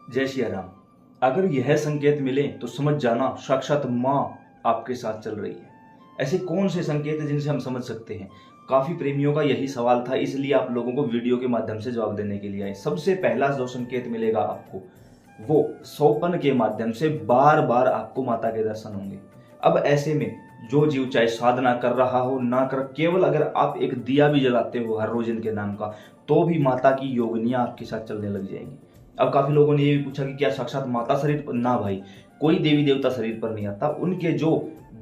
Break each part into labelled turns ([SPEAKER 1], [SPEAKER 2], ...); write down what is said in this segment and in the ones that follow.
[SPEAKER 1] जय श्री राम। अगर यह संकेत मिले तो समझ जाना साक्षात माँ आपके साथ चल रही है। ऐसे कौन से संकेत हैं जिनसे हम समझ सकते हैं? काफी प्रेमियों का यही सवाल था, इसलिए आप लोगों को वीडियो के माध्यम से जवाब देने के लिए आए। सबसे पहला जो संकेत मिलेगा आपको, वो सोपन के माध्यम से बार बार आपको माता के दर्शन होंगे। अब ऐसे में जो जीव चाहे साधना कर रहा हो ना कर, केवल अगर आप एक दिया भी जलाते हो हर रोज इनके नाम का, तो भी माता की योगनियां आपके साथ चलने लग जाएंगी। अब काफी लोगों ने ये भी पूछा कि क्या साक्षात माता शरीर पर? ना भाई, कोई देवी देवता शरीर पर नहीं आता। उनके जो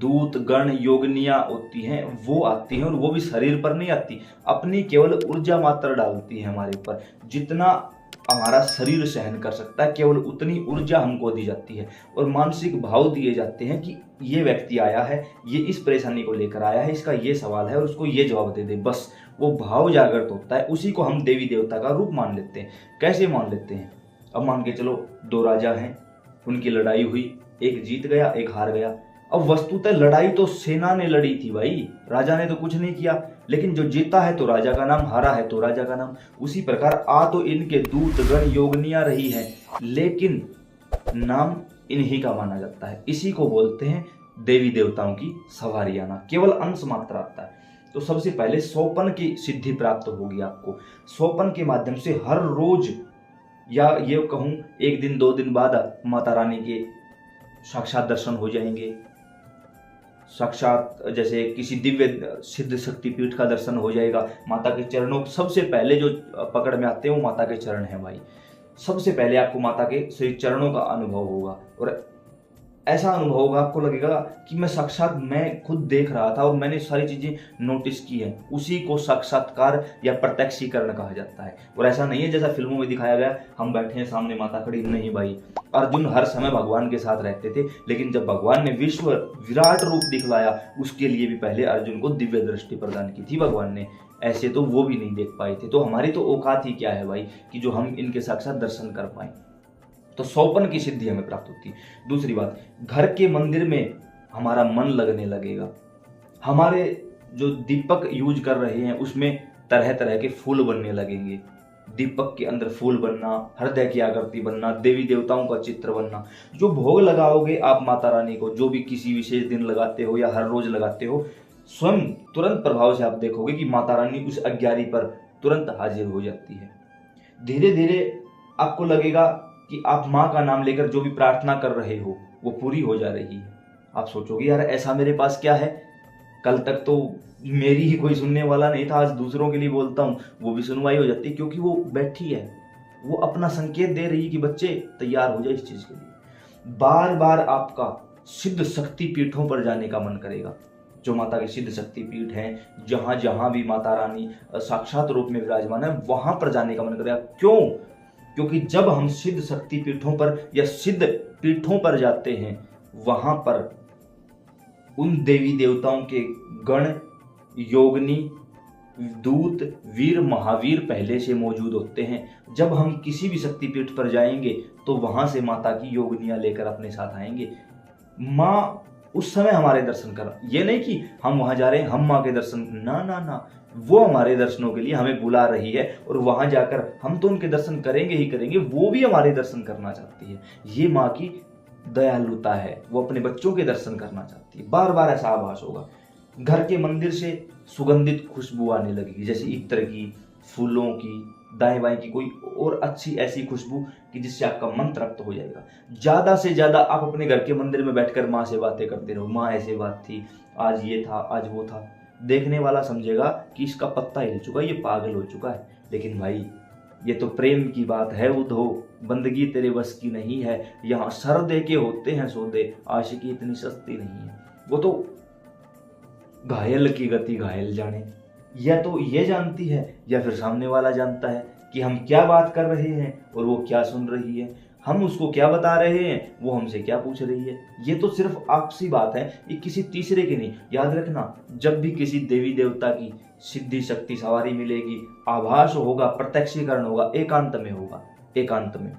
[SPEAKER 1] दूत गण योगनियां होती हैं वो आती हैं, और वो भी शरीर पर नहीं आती, अपनी केवल ऊर्जा मात्र डालती है हमारे ऊपर। जितना हमारा शरीर सहन कर सकता है केवल उतनी ऊर्जा हमको दी जाती है, और मानसिक भाव दिए जाते हैं कि ये व्यक्ति आया है, ये इस परेशानी को लेकर आया है, इसका ये सवाल है और उसको ये जवाब दे दे। बस वो भाव जागृत होता है, उसी को हम देवी देवता का रूप मान लेते हैं। कैसे मान लेते हैं? अब मान के चलो दो राजा हैं, उनकी लड़ाई हुई, एक जीत गया एक हार गया। अब वस्तुतः लड़ाई तो सेना ने लड़ी थी भाई, राजा ने तो कुछ नहीं किया। लेकिन जो जीता है तो राजा का नाम, हारा है तो राजा का नाम। उसी प्रकार आ तो इनके दूत गण योगनियां रही है, लेकिन नाम इन्हीं का माना जाता है। इसी को बोलते हैं देवी देवताओं की सवारी आना, केवल अंश मात्र आता है। तो सबसे पहले सोपन की सिद्धि प्राप्त होगी आपको। सोपन के माध्यम से हर रोज, या ये कहूं एक दिन दो दिन बाद, माता रानी के साक्षात दर्शन हो जाएंगे। साक्षात जैसे किसी दिव्य सिद्ध शक्ति पीठ का दर्शन हो जाएगा। माता के चरणों, सबसे पहले जो पकड़ में आते हैं वो माता के चरण हैं भाई। सबसे पहले आपको माता के श्री चरणों का अनुभव होगा, और ऐसा अनुभव होगा, आपको लगेगा कि मैं साक्षात मैं खुद देख रहा था और मैंने सारी चीजें नोटिस की हैं। उसी को साक्षात्कार या प्रत्यक्षीकरण कहा जाता है। और ऐसा नहीं है जैसा फिल्मों में दिखाया गया, हम बैठे हैं सामने माता खड़ी। नहीं भाई, अर्जुन हर समय भगवान के साथ रहते थे, लेकिन जब भगवान ने विश्व विराट रूप दिखलाया, उसके लिए भी पहले अर्जुन को दिव्य दृष्टि प्रदान की थी भगवान ने। ऐसे तो वो भी नहीं देख पाए थे। तो हमारी तो औकात ही क्या है भाई कि जो हम इनके साक्षात दर्शन कर पाए। तो सोपन की सिद्धि हमें प्राप्त होती है। दूसरी बात, घर के मंदिर में हमारा मन लगने लगेगा। हमारे जो दीपक यूज कर रहे हैं उसमें तरह तरह के फूल बनने लगेंगे। दीपक के अंदर फूल बनना, हृदय की आकृति बनना, देवी देवताओं का चित्र बनना। जो भोग लगाओगे आप माता रानी को, जो भी किसी विशेष दिन लगाते हो या हर रोज लगाते हो, स्वयं तुरंत प्रभाव से आप देखोगे कि माता रानी उस अग्यारी पर तुरंत हाजिर हो जाती है। धीरे धीरे आपको लगेगा कि आप माँ का नाम लेकर जो भी प्रार्थना कर रहे हो वो पूरी हो जा रही है। आप सोचोगे यार ऐसा मेरे पास क्या है, कल तक तो मेरी ही कोई सुनने वाला नहीं था, आज दूसरों के लिए बोलता हूँ वो भी सुनवाई हो जाती है, क्योंकि वो बैठी है, वो अपना संकेत दे रही है कि बच्चे तैयार हो जाए इस चीज के लिए। बार बार आपका सिद्ध शक्ति पीठों पर जाने का मन करेगा। जो माता के सिद्ध शक्ति पीठ हैं, जहां जहां भी माता रानी साक्षात रूप में विराजमान है, वहां पर जाने का मन करेगा। क्यों? क्योंकि जब हम सिद्ध शक्ति पीठों पर या सिद्ध पीठों पर जाते हैं, वहां पर उन देवी देवताओं के गण योगनी दूत वीर महावीर पहले से मौजूद होते हैं। जब हम किसी भी शक्ति पीठ पर जाएंगे तो वहां से माता की योगनियां लेकर अपने साथ आएंगे। माँ उस समय हमारे दर्शन कर, ये नहीं कि हम वहां जा रहे हैं हम माँ के दर्शन, ना ना ना, वो हमारे दर्शनों के लिए हमें बुला रही है, और वहां जाकर हम तो उनके दर्शन करेंगे ही करेंगे, वो भी हमारे दर्शन करना चाहती है। ये माँ की दयालुता है, वो अपने बच्चों के दर्शन करना चाहती है। बार बार ऐसा आभास होगा। घर के मंदिर से सुगंधित खुशबू आने लगेगी, जैसे इत्र की, फूलों की, दाएं बाएं की कोई और अच्छी ऐसी खुशबू कि जिससे आपका मन तृप्त हो जाएगा। ज्यादा से ज्यादा आप अपने घर के मंदिर में बैठकर माँ से बातें करते रहो, माँ ऐसे बात थी, आज ये था, आज वो था। देखने वाला समझेगा कि इसका पत्ता हिल चुका, ये पागल हो चुका है। लेकिन भाई ये तो प्रेम की बात है, उधो बंदगी तेरे बस की नहीं है। यहाँ सर दे के होते हैं सौदे, आशिकी इतनी सस्ती नहीं है। वो तो घायल की गति घायल जाने, या तो ये जानती है या फिर सामने वाला जानता है कि हम क्या बात कर रहे हैं और वो क्या सुन रही है, हम उसको क्या बता रहे हैं वो हमसे क्या पूछ रही है। ये तो सिर्फ आपसी बात है, ये किसी तीसरे की नहीं। याद रखना, जब भी किसी देवी देवता की सिद्धि शक्ति सवारी मिलेगी, आभास होगा, प्रत्यक्षीकरण होगा, एकांत में होगा। एकांत में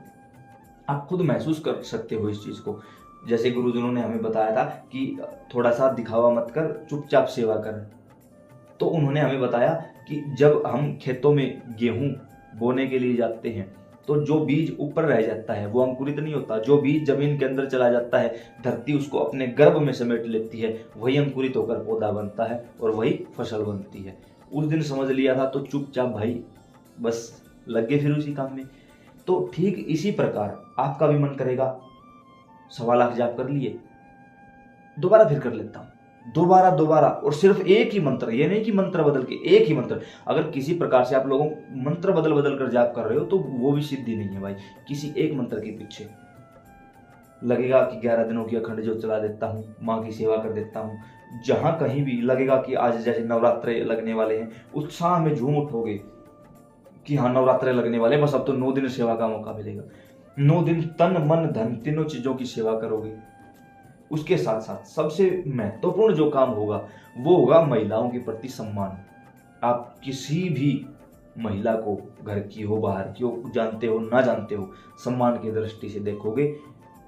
[SPEAKER 1] आप खुद महसूस कर सकते हो इस चीज को। जैसे गुरुजनों ने हमें बताया था कि थोड़ा सा दिखावा मत कर, चुपचाप सेवा कर। तो उन्होंने हमें बताया कि जब हम खेतों में गेहूं बोने के लिए जाते हैं तो जो बीज ऊपर रह जाता है वो अंकुरित नहीं होता, जो बीज जमीन के अंदर चला जाता है, धरती उसको अपने गर्भ में समेट लेती है, वही अंकुरित होकर पौधा बनता है और वही फसल बनती है। उस दिन समझ लिया था तो चुपचाप भाई बस लग गए फिर उसी काम में। तो ठीक इसी प्रकार आपका भी मन करेगा 1.25 लाख जाप कर लिए, दोबारा फिर कर लेता हूँ, दोबारा और सिर्फ एक ही मंत्र, ये नहीं कि मंत्र बदल के, एक ही मंत्र। अगर किसी प्रकार से आप लोगों मंत्र बदल बदल कर जाप कर रहे हो तो वो भी सिद्धि नहीं है भाई। किसी एक मंत्र के पीछे लगेगा कि 11 दिनों की अखंड ज्योत चला देता हूँ, माँ की सेवा कर देता हूँ, जहां कहीं भी लगेगा कि आज जैसे नवरात्रे लगने वाले हैं, उत्साह में झूम उठोगे कि हाँ नवरात्रे लगने वाले, बस अब तो 9 दिन सेवा का मौका मिलेगा। 9 दिन तन मन धन तीनों चीजों की सेवा करोगे। उसके साथ साथ सबसे महत्वपूर्ण जो काम होगा वो होगा महिलाओं के प्रति सम्मान। आप किसी भी महिला को, घर की हो बाहर की हो, जानते हो ना जानते हो, सम्मान की दृष्टि से देखोगे,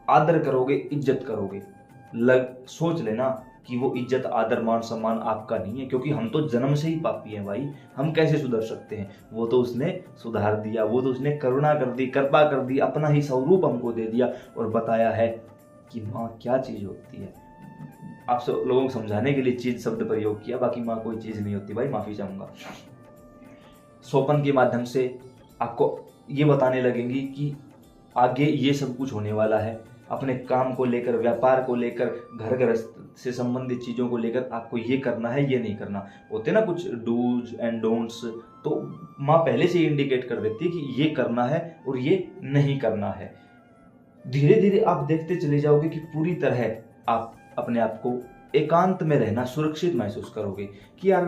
[SPEAKER 1] आदर करोगे, इज्जत करोगे। सोच लेना कि वो इज्जत आदर मान सम्मान आपका नहीं है, क्योंकि हम तो जन्म से ही पापी हैं भाई। हम कैसे सुधर सकते हैं? वो तो उसने सुधार दिया, वो तो उसने करुणा कर दी, कृपा कर दी, अपना ही स्वरूप हमको दे दिया और बताया है कि माँ क्या चीज होती है। आप सब लोगों को समझाने के लिए चीज शब्द प्रयोग किया, बाकी माँ कोई चीज नहीं होती भाई, माफी चाहूंगा। सोपन के माध्यम से आपको ये बताने लगेंगी कि आगे ये सब कुछ होने वाला है। अपने काम को लेकर, व्यापार को लेकर, घर गृहस्थ से संबंधित चीजों को लेकर आपको ये करना है, ये नहीं करना। होते ना कुछ डूज एंड डोंट्स, तो माँ पहले से इंडिकेट कर देती है कि ये करना है और ये नहीं करना है। धीरे धीरे आप देखते चले जाओगे कि पूरी तरह आप अपने आप को एकांत में रहना सुरक्षित महसूस करोगे कि यार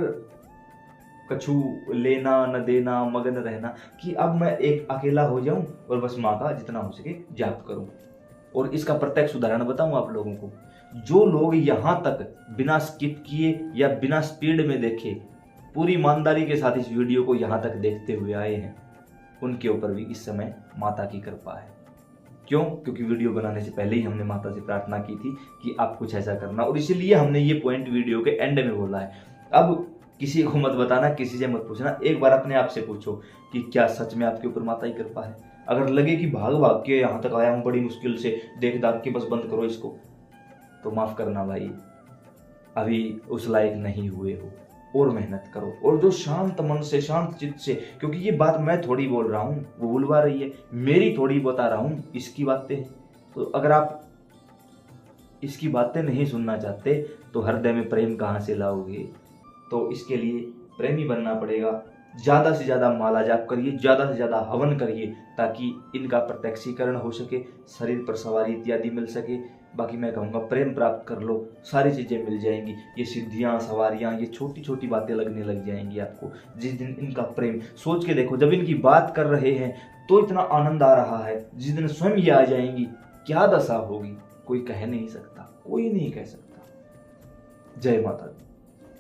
[SPEAKER 1] कछु लेना न देना, मगन रहना, कि अब मैं एक अकेला हो जाऊं और बस माँ का जितना हो सके जाप करूं। और इसका प्रत्यक्ष उदाहरण बताऊं आप लोगों को, जो लोग यहां तक बिना स्किप किए या बिना स्पीड में देखे पूरी ईमानदारी के साथ इस वीडियो को यहां तक देखते हुए आए हैं, उनके ऊपर भी इस समय माता की कृपा है। क्यों? क्योंकि वीडियो बनाने से पहले ही हमने माता से प्रार्थना की थी कि आप कुछ ऐसा करना, और इसीलिए हमने ये पॉइंट वीडियो के एंड में बोला है। अब किसी को मत बताना, किसी से मत पूछना, एक बार अपने आप से पूछो कि क्या सच में आपके ऊपर माता की कृपा है। अगर लगे कि भाग भाग के यहाँ तक आया हूँ बड़ी मुश्किल से, देख दाख के बस बंद करो इसको, तो माफ करना भाई, अभी उस लायक नहीं हुए हो, और मेहनत करो। और जो शांत मन से, शांत चित्त से, क्योंकि ये बात मैं थोड़ी बोल रहा हूँ, वो बुलवा रही है, मेरी थोड़ी बता रहा हूँ इसकी बातें। तो अगर आप इसकी बातें नहीं सुनना चाहते तो हृदय में प्रेम कहाँ से लाओगे? तो इसके लिए प्रेमी बनना पड़ेगा। ज़्यादा से ज़्यादा माला जाप करिए, ज़्यादा से ज़्यादा हवन करिए, ताकि इनका प्रत्यक्षीकरण हो सके, शरीर पर सवारी इत्यादि मिल सके। बाकी मैं कहूँगा प्रेम प्राप्त कर लो, सारी चीज़ें मिल जाएंगी। ये सिद्धियाँ, सवारियाँ, ये छोटी छोटी बातें लगने लग जाएंगी आपको जिस दिन इनका प्रेम। सोच के देखो, जब इनकी बात कर रहे हैं तो इतना आनंद आ रहा है, जिस दिन स्वयं ये आ जाएंगी क्या दशा होगी कोई कह नहीं सकता, कोई नहीं कह सकता। जय माता दी।